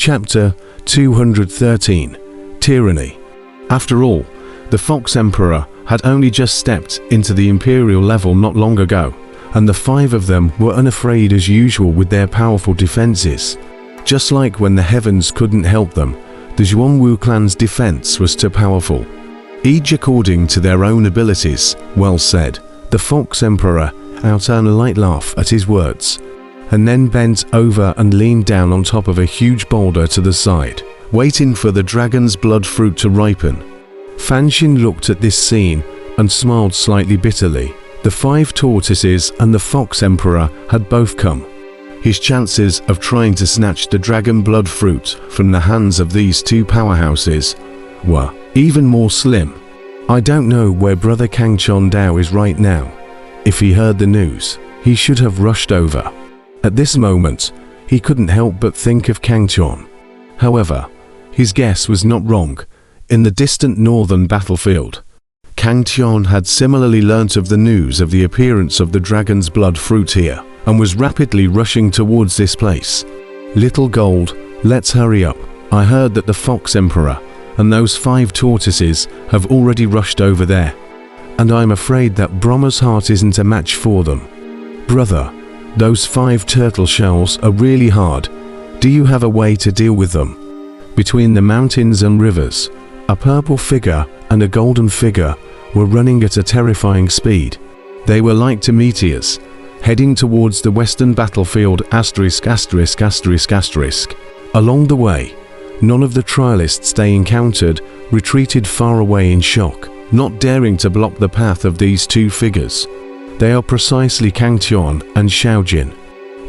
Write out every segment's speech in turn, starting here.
Chapter 213 Tyranny. After all, the Fox Emperor had only just stepped into the Imperial level not long ago, and the 5 of them were unafraid as usual with their powerful defenses. Just like when the heavens couldn't help them, the Zhuangwu clan's defense was too powerful. Each according to their own abilities. Well said. The Fox Emperor uttered a light laugh at his words, and then bent over and leaned down on top of a huge boulder to the side, waiting for the dragon's blood fruit to ripen. Fan Xin looked at this scene and smiled slightly bitterly. The 5 tortoises and the Fox Emperor had both come. His chances of trying to snatch the dragon blood fruit from the hands of these 2 powerhouses were even more slim. I don't know where Brother Kang Chon Dao is right now. If he heard the news, he should have rushed over. At this moment, he couldn't help but think of Kang Chon. However, his guess was not wrong. In the distant northern battlefield, Kang Chon had similarly learnt of the news of the appearance of the dragon's blood fruit here, and was rapidly rushing towards this place. Little Gold, let's hurry up. I heard that the Fox Emperor and those 5 tortoises have already rushed over there, and I'm afraid that Brahma's heart isn't a match for them. Brother, those 5 turtle shells are really hard. Do you have a way to deal with them? Between the mountains and rivers, a purple figure and a golden figure were running at a terrifying speed. They were like 2 meteors, heading towards the western battlefield ********. Along the way, none of the trialists they encountered retreated far away in shock, not daring to block the path of these 2 figures. They are precisely Kang Chon and Xiaojin.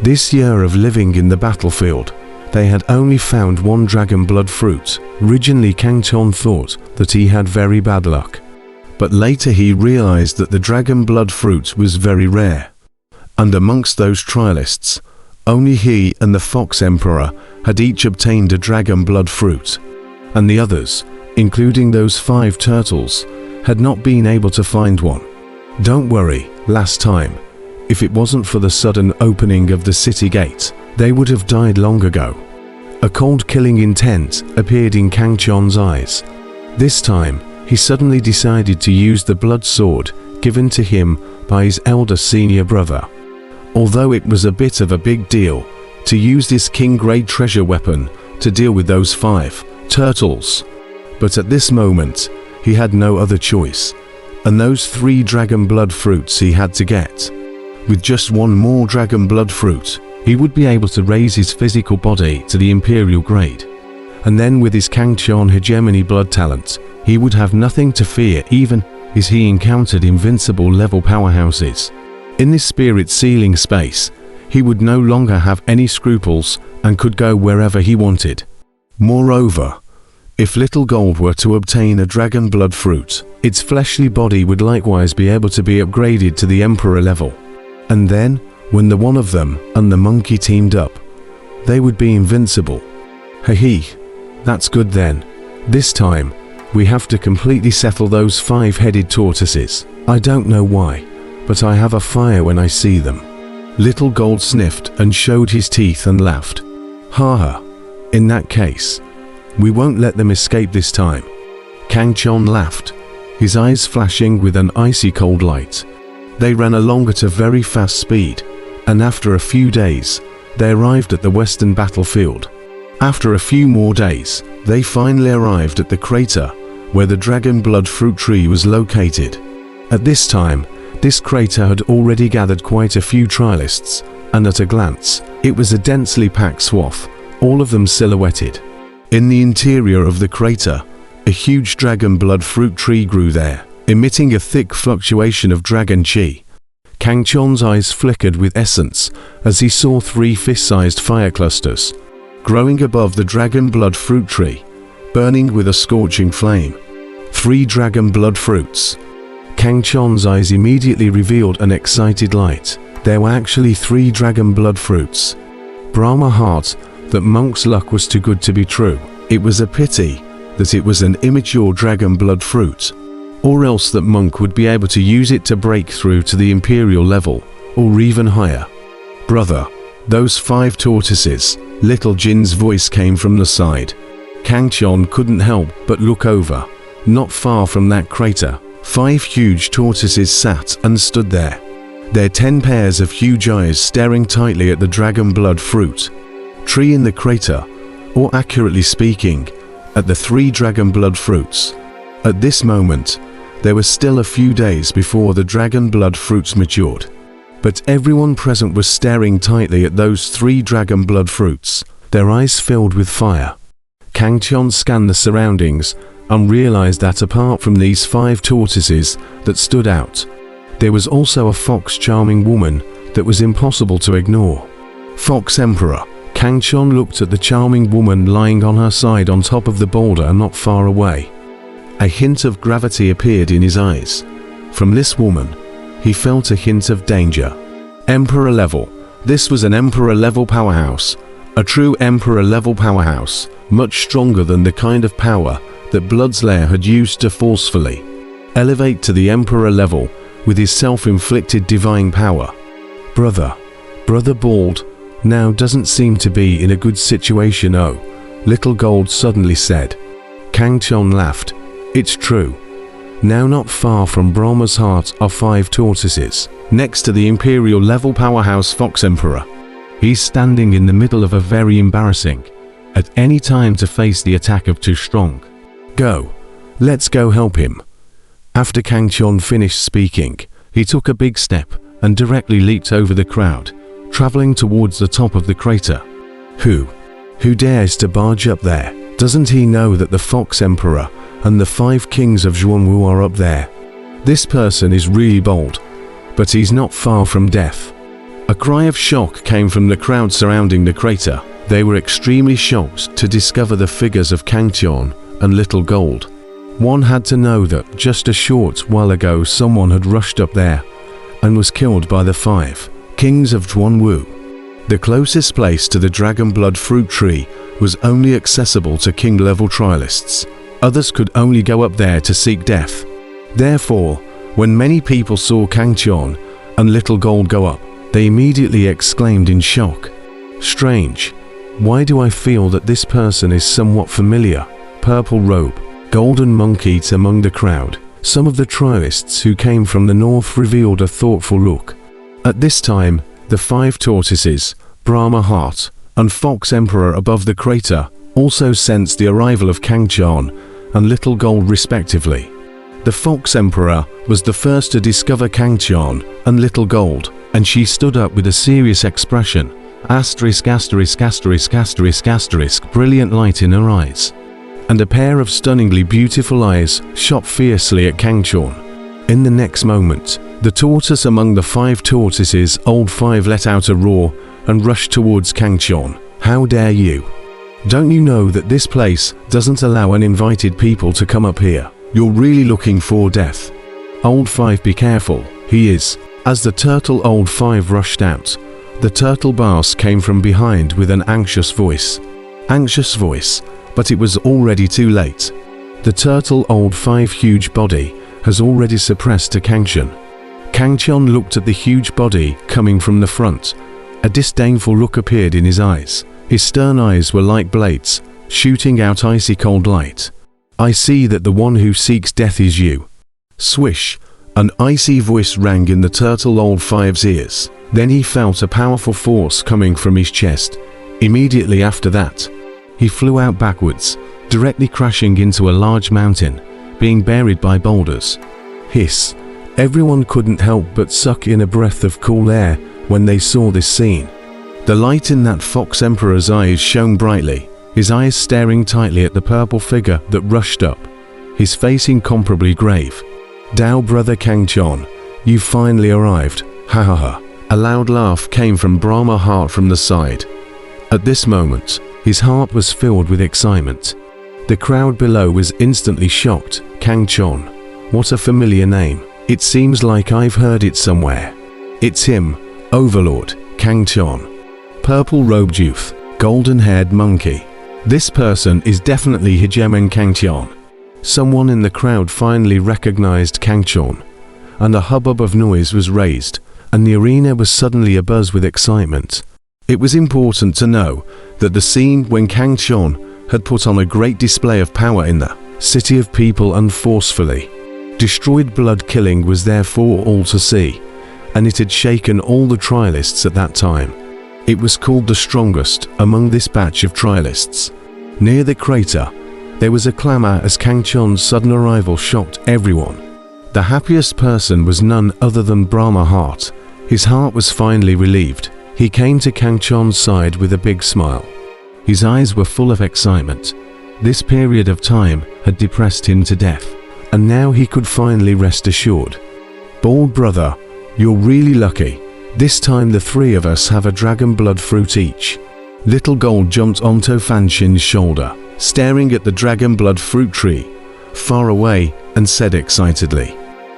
This year of living in the battlefield, they had only found 1 dragon blood fruit. Originally Kang Chon thought that he had very bad luck, but later he realized that the dragon blood fruit was very rare. And amongst those trialists, only he and the Fox Emperor had each obtained a dragon blood fruit, and the others, including those 5 turtles, had not been able to find one. Don't worry, last time, if it wasn't for the sudden opening of the city gate, they would have died long ago. A cold killing intent appeared in Kang Chon's eyes. This time, he suddenly decided to use the blood sword given to him by his elder senior brother. Although it was a bit of a big deal to use this king-grade treasure weapon to deal with those 5 turtles, but at this moment he had no other choice, and those 3 dragon blood fruits he had to get. With just 1 more dragon blood fruit, he would be able to raise his physical body to the imperial grade, and then with his Kang Chon hegemony blood talent, he would have nothing to fear even as he encountered invincible level powerhouses. In this spirit sealing space, he would no longer have any scruples and could go wherever he wanted. Moreover, if Little Gold were to obtain a dragon blood fruit, its fleshly body would likewise be able to be upgraded to the Emperor level. And then, when the 1 of them and the monkey teamed up, they would be invincible. Hee, that's good then. This time, we have to completely settle those 5-headed tortoises. I don't know why, but I have a fire when I see them. Little Gold sniffed and showed his teeth and laughed. Ha. In that case, we won't let them escape this time. Kang Chon laughed, his eyes flashing with an icy cold light. They ran along at a very fast speed, and after a few days, they arrived at the western battlefield. After a few more days, they finally arrived at the crater where the dragon blood fruit tree was located. At this time, this crater had already gathered quite a few trialists, and at a glance, it was a densely packed swath, all of them silhouetted. In the interior of the crater, a huge dragon blood fruit tree grew there, emitting a thick fluctuation of dragon chi. Kang Chon's eyes flickered with essence as he saw 3 fist-sized fire clusters, growing above the dragon blood fruit tree, burning with a scorching flame. 3 dragon blood fruits. Kang Chon's eyes immediately revealed an excited light. There were actually 3 dragon blood fruits. Brahma heart that Monk's luck was too good to be true. It was a pity that it was an immature dragon blood fruit, or else that Monk would be able to use it to break through to the imperial level, or even higher. Brother, those 5 tortoises, Little Jin's voice came from the side. Kang Chon couldn't help but look over. Not far from that crater, 5 huge tortoises sat and stood there, their 10 pairs of huge eyes staring tightly at the dragon blood fruit tree in the crater, or accurately speaking, at the 3 dragon blood fruits. At this moment, there was still a few days before the dragon blood fruits matured, but everyone present was staring tightly at those 3 dragon blood fruits, their eyes filled with fire. Kang Chon scanned the surroundings and realized that apart from these 5 tortoises that stood out, there was also a fox charming woman that was impossible to ignore. Fox Emperor. Kang Chon looked at the charming woman lying on her side on top of the boulder not far away. A hint of gravity appeared in his eyes. From this woman, he felt a hint of danger. Emperor level. This was an Emperor level powerhouse. A true Emperor level powerhouse, much stronger than the kind of power that Bloodslayer had used to forcefully elevate to the Emperor level with his self-inflicted divine power. Brother Bald, now doesn't seem to be in a good situation. Oh, Little Gold suddenly said. Kang Chon laughed. It's true. Now not far from Brahma's heart are 5 tortoises, next to the Imperial level powerhouse Fox Emperor. He's standing in the middle of a very embarrassing, at any time to face the attack of Too Strong. Go. Let's go help him. After Kang Chon finished speaking, he took a big step and directly leaped over the crowd, traveling towards the top of the crater. Who dares to barge up there? Doesn't he know that the Fox Emperor and the 5 kings of Zhuanwu are up there? This person is really bold, but he's not far from death. A cry of shock came from the crowd surrounding the crater. They were extremely shocked to discover the figures of Kang Chon and Little Gold. One had to know that just a short while ago someone had rushed up there and was killed by the 5 kings of Zhuanwu. The closest place to the dragon blood fruit tree was only accessible to king level trialists. Others could only go up there to seek death. Therefore, when many people saw Kang Chon and Little Gold go up, they immediately exclaimed in shock. Strange. Why do I feel that this person is somewhat familiar? Purple robe, golden monkey among the crowd. Some of the trialists who came from the north revealed a thoughtful look. At this time, the 5 tortoises, Brahma Heart, and Fox Emperor above the crater also sensed the arrival of Kang Chon and Little Gold respectively. The Fox Emperor was the first to discover Kang Chon and Little Gold, and she stood up with a serious expression. Asterisk, asterisk, asterisk, asterisk, asterisk, brilliant light in her eyes, and a pair of stunningly beautiful eyes shot fiercely at Kang Chon. In the next moment, the tortoise among the 5 tortoises, Old 5, let out a roar and rushed towards Kang Chon. How dare you? Don't you know that this place doesn't allow uninvited people to come up here? You're really looking for death. Old 5, be careful, he is. As the turtle Old 5 rushed out, the turtle boss came from behind with an anxious voice. But it was already too late. The turtle Old 5 huge body has already suppressed a Kang Chon. Kang Chon looked at the huge body coming from the front. A disdainful look appeared in his eyes. His stern eyes were like blades, shooting out icy cold light. I see that the one who seeks death is you. Swish! An icy voice rang in the turtle Old 5's ears. Then he felt a powerful force coming from his chest. Immediately after that, he flew out backwards, directly crashing into a large mountain, being buried by boulders. Hiss! Everyone couldn't help but suck in a breath of cool air when they saw this scene. The light in that Fox Emperor's eyes shone brightly, his eyes staring tightly at the purple figure that rushed up, his face incomparably grave. Dao brother Kang Chon, you finally arrived, ha ha ha. A loud laugh came from Brahma Heart from the side. At this moment, his heart was filled with excitement. The crowd below was instantly shocked. Kang Chon. What a familiar name. It seems like I've heard it somewhere. It's him, Overlord, Kang Chon. Purple-robed youth, golden-haired monkey. This person is definitely Hegemon Kang Chon. Someone in the crowd finally recognized Kang Chon, and a hubbub of noise was raised, and the arena was suddenly abuzz with excitement. It was important to know that the scene when Kang Chon had put on a great display of power in the city of people and forcefully destroyed blood killing was there for all to see, and it had shaken all the trialists at that time. It was called the strongest among this batch of trialists. Near the crater, there was a clamor as Kang Chon's sudden arrival shocked everyone. The happiest person was none other than Brahma Heart. His heart was finally relieved. He came to Kang Chon's side with a big smile. His eyes were full of excitement. This period of time had depressed him to death, and now he could finally rest assured. Bald brother, you're really lucky. This time the three of us have a dragon blood fruit each. Little Gold jumped onto Fanshin's shoulder, staring at the dragon blood fruit tree far away, and said excitedly,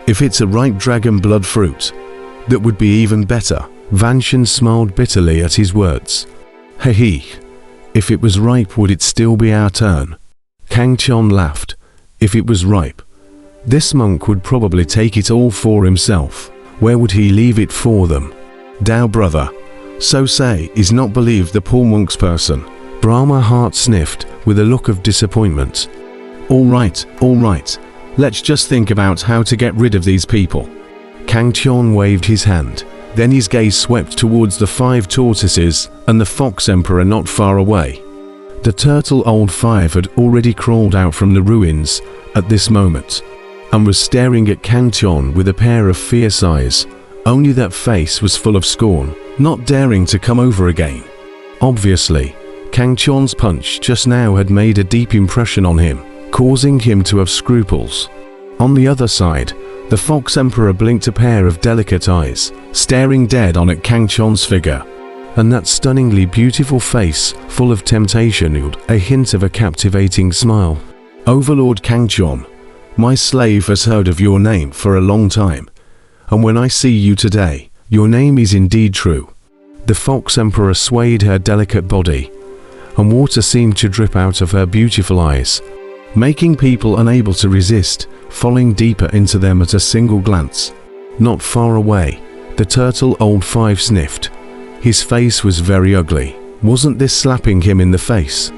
"If it's a ripe dragon blood fruit, that would be even better." Vanshin smiled bitterly at his words. "Heh, if it was ripe, would it still be our turn?" Kang Chon laughed. "If it was ripe, this monk would probably take it all for himself. Where would he leave it for them?" "Dao brother, so say is not believe the poor monk's person." Brahma Heart sniffed with a look of disappointment. All right, let's just think about how to get rid of these people." Kang Chon waved his hand. Then his gaze swept towards the 5 tortoises and the Fox Emperor not far away. The turtle old 5 had already crawled out from the ruins at this moment, and was staring at Kang Chon with a pair of fierce eyes, only that face was full of scorn, not daring to come over again. Obviously, Kang Chon's punch just now had made a deep impression on him, causing him to have scruples. On the other side, the Fox Emperor blinked a pair of delicate eyes, staring dead on at Kang Chon's figure, and that stunningly beautiful face full of temptation held a hint of a captivating smile. "Overlord Kang Chon, my slave has heard of your name for a long time, and when I see you today, your name is indeed true." The Fox Emperor swayed her delicate body, and water seemed to drip out of her beautiful eyes, making people unable to resist falling deeper into them at a single glance. Not far away, the turtle old 5 sniffed. His face was very ugly. Wasn't this slapping him in the face?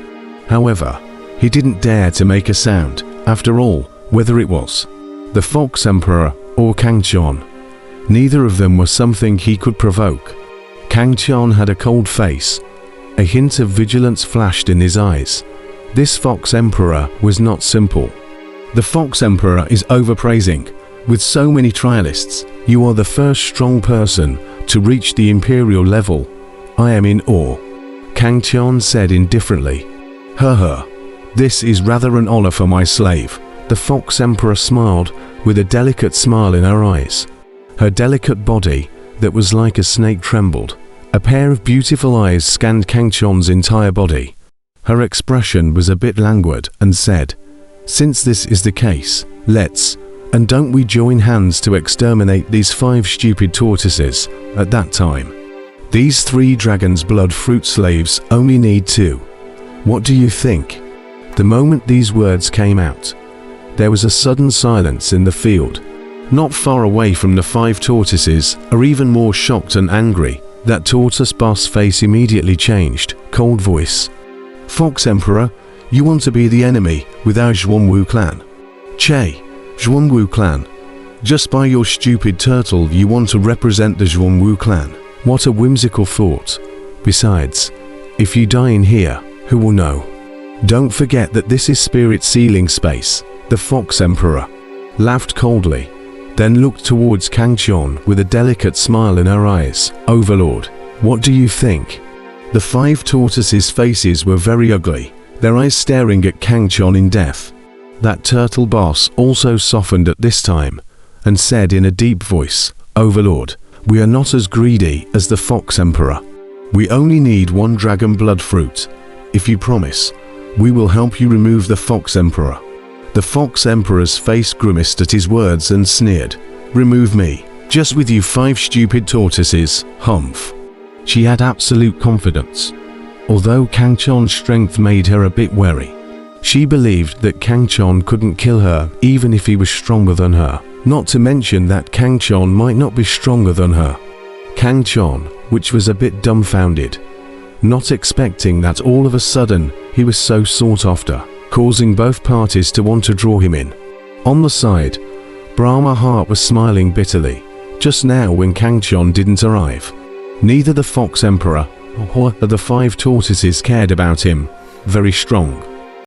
However, he didn't dare to make a sound. After all, whether it was the Fox Emperor or Kang Chon, neither of them was something he could provoke. Kang Chon had a cold face. A hint of vigilance flashed in his eyes. This Fox Emperor was not simple. The Fox Emperor is overpraising. With so many trialists, you are the first strong person to reach the imperial level. I am in awe. Kang Chon said indifferently. This is rather an honor for my slave." The Fox Emperor smiled with a delicate smile in her eyes. Her delicate body, that was like a snake, trembled. A pair of beautiful eyes scanned Kang Chon's entire body. Her expression was a bit languid and said, "Since this is the case, let's, and don't we join hands to exterminate these 5 stupid tortoises at that time? These 3 dragon's blood fruit slaves only need 2. What do you think?" The moment these words came out, there was a sudden silence in the field. Not far away from the 5 tortoises, are even more shocked and angry. That tortoise boss face immediately changed. Cold voice. "Fox Emperor, you want to be the enemy with our Zhuangwu clan? Che, Zhuangwu clan. Just by your stupid turtle you want to represent the Zhuangwu clan. What a whimsical thought. Besides, if you die in here, who will know? Don't forget that this is spirit sealing space." The Fox Emperor laughed coldly, then looked towards Kang Chon with a delicate smile in her eyes. "Overlord, what do you think?" The 5 tortoises' faces were very ugly, their eyes staring at Kang Chon in death. That turtle boss also softened at this time, and said in a deep voice, "Overlord, we are not as greedy as the Fox Emperor. We only need 1 dragon blood fruit. If you promise, we will help you remove the Fox Emperor." The Fox Emperor's face grimaced at his words and sneered. "Remove me? Just with you 5 stupid tortoises, humph." She had absolute confidence. Although Kang Chon's strength made her a bit wary, she believed that Kang Chon couldn't kill her even if he was stronger than her. Not to mention that Kang Chon might not be stronger than her. Kang Chon, which was a bit dumbfounded, not expecting that all of a sudden he was so sought after, causing both parties to want to draw him in. On the side, Brahma Heart was smiling bitterly, just now when Kangchon didn't arrive. Neither the Fox Emperor or the 5 tortoises cared about him very strong.